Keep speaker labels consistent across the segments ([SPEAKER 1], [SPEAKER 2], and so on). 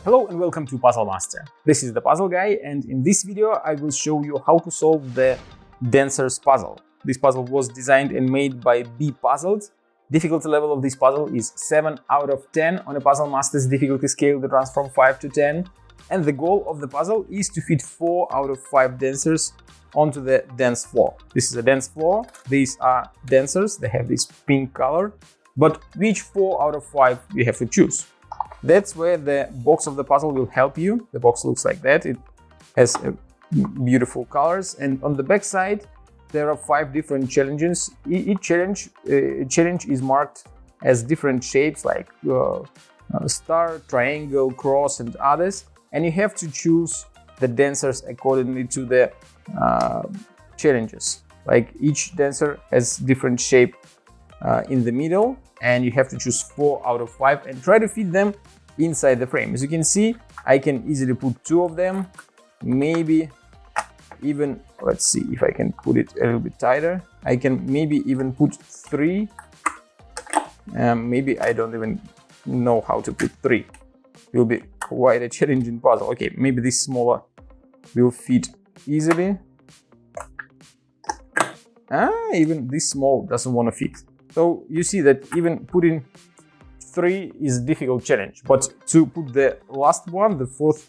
[SPEAKER 1] Hello and welcome to Puzzle Master. This is the Puzzle Guy, and in this video I will show you how to solve the dancers puzzle. This puzzle was designed and made by BePuzzled. Difficulty level of this puzzle is 7 out of 10 on a Puzzle Master's difficulty scale that runs from 5 to 10. And the goal of the puzzle is to fit 4 out of 5 dancers onto the dance floor. This is a dance floor. These are dancers. They have this pink color. But which 4 out of 5 you have to choose? That's where the box of the puzzle will help you. The box looks like that. It has beautiful colors, and on the back side there are 5 different challenges. Each challenge is marked as different shapes like star, triangle, cross and others, and you have to choose the dancers accordingly to the challenges. Like each dancer has different shape in the middle, and you have to choose 4 out of 5 and try to fit them inside the frame. As you can see, I can easily put 2 of them, maybe even, let's see if I can put it a little bit tighter. I can maybe even put 3. Maybe I don't even know how to put 3. It will be quite a challenging puzzle. Okay, maybe this smaller will fit easily. Even this small doesn't want to fit. So you see that even putting 3 is a difficult challenge, but to put the last one, the 4th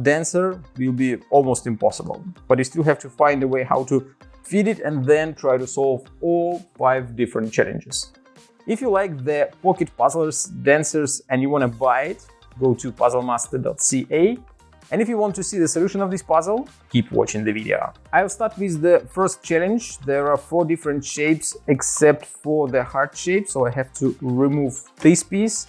[SPEAKER 1] dancer, will be almost impossible. But you still have to find a way how to fit it and then try to solve all 5 different challenges. If you like the pocket puzzlers, dancers, and you want to buy it, go to puzzlemaster.ca. And if you want to see the solution of this puzzle, keep watching the video. I'll start with the first challenge. There are 4 different shapes except for the heart shape, so I have to remove this piece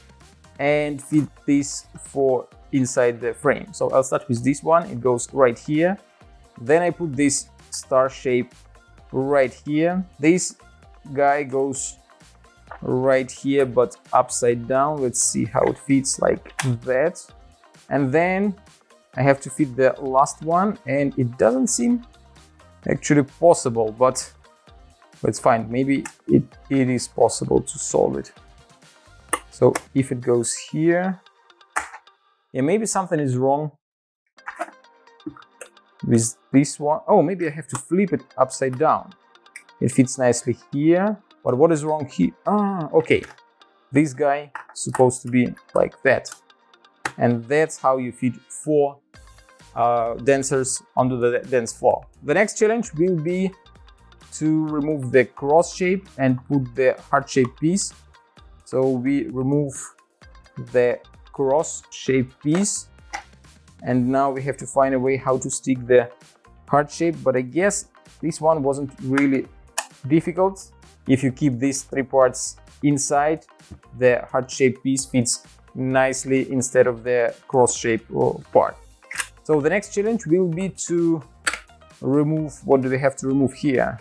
[SPEAKER 1] and fit this 4 inside the frame. So I'll start with this one. It goes right here. Then I put this star shape right here. This guy goes right here but upside down. Let's see how it fits, like that. And then I have to fit the last one, and it doesn't seem actually possible, but let's find. Maybe it is possible to solve it. So if it goes here, yeah, maybe something is wrong with this one. Oh, maybe I have to flip it upside down. It fits nicely here, but what is wrong here? Okay. This guy is supposed to be like that. And that's how you fit 4 dancers onto the dance floor. The next challenge will be to remove the cross shape and put the heart shape piece. So we remove the cross shape piece, and now we have to find a way how to stick the heart shape, but I guess this one wasn't really difficult. If you keep these 3 parts inside, the heart shape piece fits nicely instead of the cross shape part. So the next challenge will be to remove, what do we have to remove here?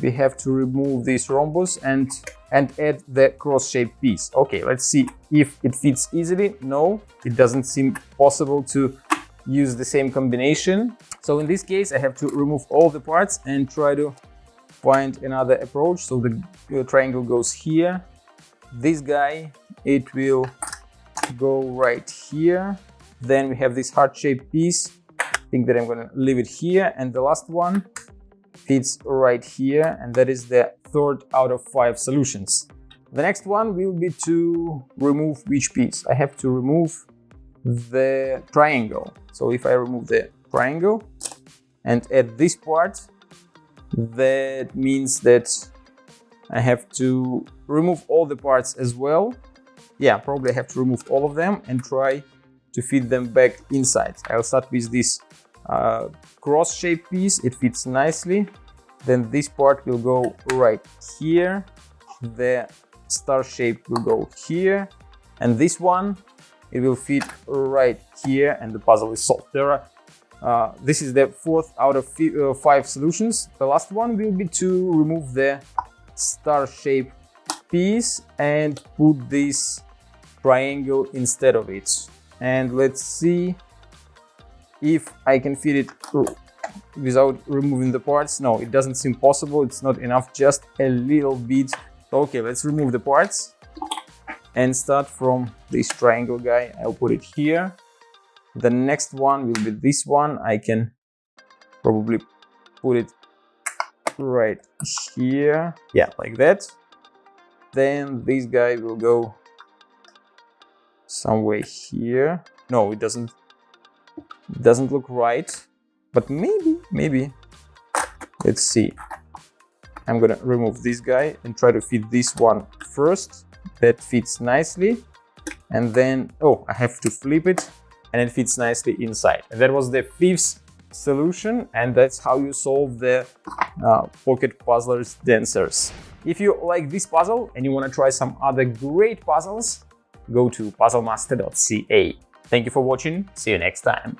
[SPEAKER 1] We have to remove this rhombus and add the cross shape piece. Okay, let's see if it fits easily. No, it doesn't seem possible to use the same combination. So in this case, I have to remove all the parts and try to find another approach. So the triangle goes here. This guy, it will go right here. Then we have this heart-shaped piece. I think that I'm going to leave it here. And the last one fits right here. And that is the 3rd out of 5 solutions. The next one will be to remove which piece? I have to remove the triangle. So if I remove the triangle and add this part, that means that I have to remove all the parts as well. Yeah, probably I have to remove all of them and try to fit them back inside. I'll start with this cross-shaped piece. It fits nicely. Then this part will go right here. The star shape will go here. And this one, it will fit right here, and the puzzle is solved. This is the 4th out of 5 solutions. The last one will be to remove the star-shaped piece and put this triangle instead of it. And let's see if I can fit it without removing the parts. No, it doesn't seem possible. It's not enough, just a little bit. Okay, let's remove the parts and start from this triangle guy. I'll put it here. The next one will be this one. I can probably put it right here. Yeah, like that. Then this guy will go somewhere here. No, it doesn't look right, but maybe. Let's see. I'm gonna remove this guy and try to fit this one first. That fits nicely. And then, oh, I have to flip it and it fits nicely inside. And that was the 5th solution, and that's how you solve the Pocket Puzzlers dancers. If you like this puzzle and you want to try some other great puzzles, go to puzzlemaster.ca. Thank you for watching. See you next time.